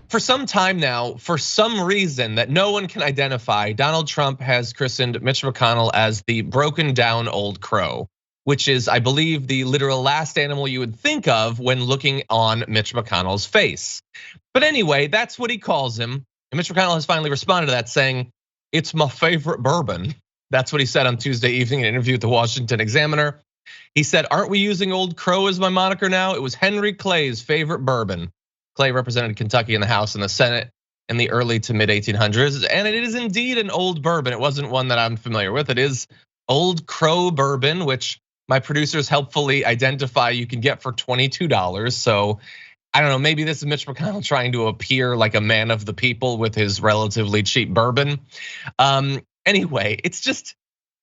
For some time now, for some reason that no one can identify, Donald Trump has christened Mitch McConnell as the broken down old crow, which is, I believe, the literal last animal you would think of when looking on Mitch McConnell's face. But anyway, that's what he calls him. And Mitch McConnell has finally responded to that, saying, "It's my favorite bourbon." That's what he said on Tuesday evening in an interview with the Washington Examiner. He said, "Aren't we using Old Crow as my moniker now? It was Henry Clay's favorite bourbon." Clay represented Kentucky in the House and the Senate in the early to mid 1800s. And it is indeed an old bourbon. It wasn't one that I'm familiar with. It is Old Crow bourbon, which my producers helpfully identify you can get for $22. So I don't know, maybe this is Mitch McConnell trying to appear like a man of the people with his relatively cheap bourbon. Anyway, it's just,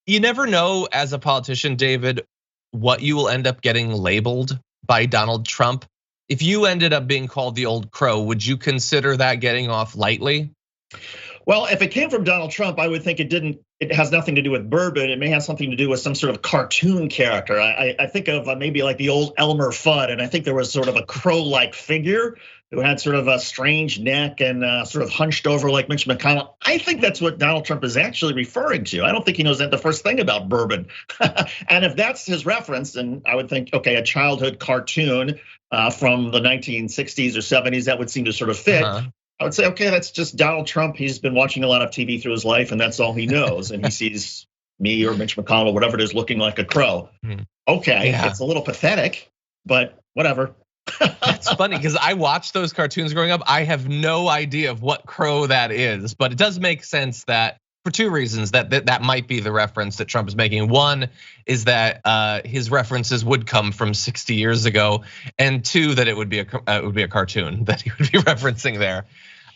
you never know as a politician, David, what you will end up getting labeled by Donald Trump. If you ended up being called the Old Crow, would you consider that getting off lightly? Well, if it came from Donald Trump, I would think it has nothing to do with bourbon. It may have something to do with some sort of cartoon character. I think of maybe like the old Elmer Fudd, and I think there was sort of a crow-like figure who had sort of a strange neck and sort of hunched over like Mitch McConnell. I think that's what Donald Trump is actually referring to. I don't think he knows that the first thing about bourbon. And if that's his reference, then I would think, okay, a childhood cartoon from the 1960s or 70s, that would seem to sort of fit. I would say, okay, that's just Donald Trump. He's been watching a lot of TV through his life, and that's all he knows. And he sees me or Mitch McConnell, whatever it is, looking like a crow. Okay, It's a little pathetic, but whatever. It's funny because I watched those cartoons growing up. I have no idea of what crow that is, but it does make sense that for two reasons that might be the reference that Trump is making. One is that his references would come from 60 years ago, and two, that it would be a cartoon that he would be referencing there.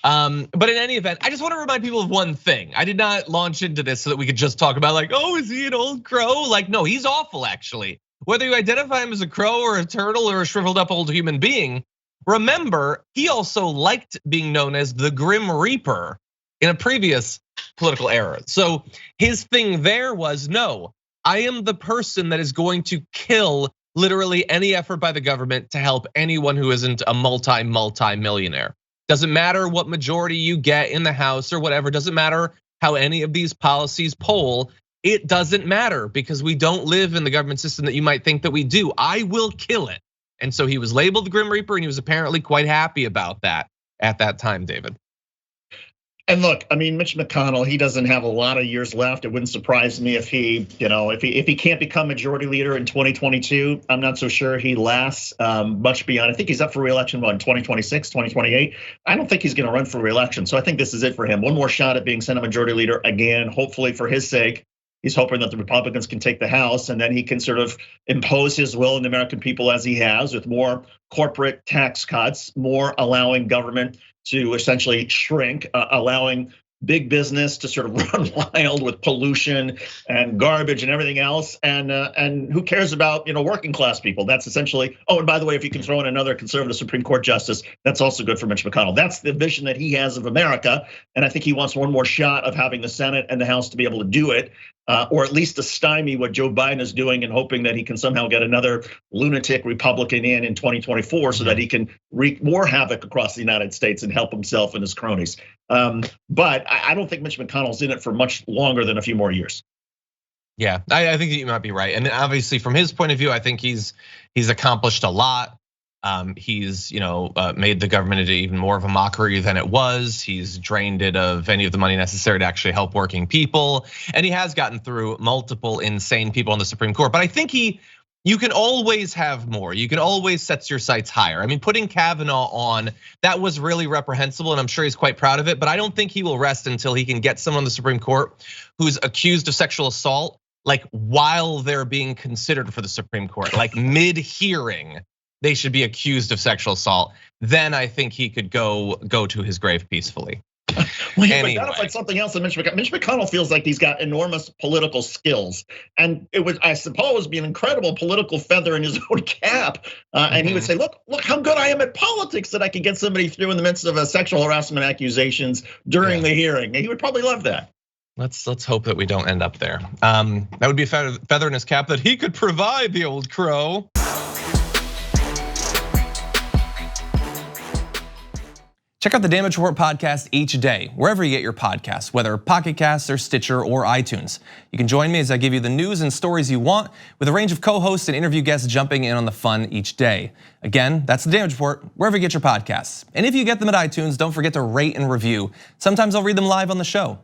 But in any event, I just want to remind people of one thing. I did not launch into this so that we could just talk about like, oh, is he an old crow? Like, no, he's awful actually. Whether you identify him as a crow or a turtle or a shriveled up old human being, remember, he also liked being known as the Grim Reaper in a previous political era. So his thing there was, no, I am the person that is going to kill literally any effort by the government to help anyone who isn't a multi-millionaire. Doesn't matter what majority you get in the House or whatever, doesn't matter how any of these policies poll. It doesn't matter because we don't live in the government system that you might think that we do. I will kill it. And so he was labeled the Grim Reaper, and he was apparently quite happy about that at that time, David. And look, I mean, Mitch McConnell, he doesn't have a lot of years left. It wouldn't surprise me if he can't become majority leader in 2022. I'm not so sure he lasts much beyond. I think he's up for re-election in 2026, 2028. I don't think he's going to run for re-election. So I think this is it for him. One more shot at being Senate majority leader again, hopefully for his sake. He's hoping that the Republicans can take the House, and then he can sort of impose his will on the American people as he has, with more corporate tax cuts, more allowing government to essentially shrink, allowing big business to sort of run wild with pollution and garbage and everything else. And who cares about working class people? That's essentially, oh, and by the way, if you can throw in another conservative Supreme Court justice, that's also good for Mitch McConnell. That's the vision that he has of America. And I think he wants one more shot of having the Senate and the House to be able to do it. Or at least to stymie what Joe Biden is doing and hoping that he can somehow get another lunatic Republican in 2024 so that he can wreak more havoc across the United States and help himself and his cronies. But I don't think Mitch McConnell's in it for much longer than a few more years. Yeah, I think you might be right. And obviously from his point of view, I think he's accomplished a lot. He's made the government into even more of a mockery than it was. He's drained it of any of the money necessary to actually help working people. And he has gotten through multiple insane people on the Supreme Court. But I think you can always have more. You can always set your sights higher. I mean, putting Kavanaugh on, that was really reprehensible, and I'm sure he's quite proud of it. But I don't think he will rest until he can get someone on the Supreme Court who's accused of sexual assault, like while they're being considered for the Supreme Court, like mid-hearing. They should be accused of sexual assault. Then I think he could go to his grave peacefully. Well, anyway. But that's something else. Mitch McConnell feels like he's got enormous political skills, and it would, I suppose, be an incredible political feather in his own cap. And he would say, "Look how good I am at politics that I could get somebody through in the midst of a sexual harassment accusations during the hearing." And he would probably love that. Let's hope that we don't end up there. That would be a feather in his cap that he could provide the old crow. Check out the Damage Report podcast each day, wherever you get your podcasts, whether Pocket Casts or Stitcher or iTunes. You can join me as I give you the news and stories you want, with a range of co-hosts and interview guests jumping in on the fun each day. Again, that's the Damage Report, wherever you get your podcasts. And if you get them at iTunes, don't forget to rate and review. Sometimes I'll read them live on the show.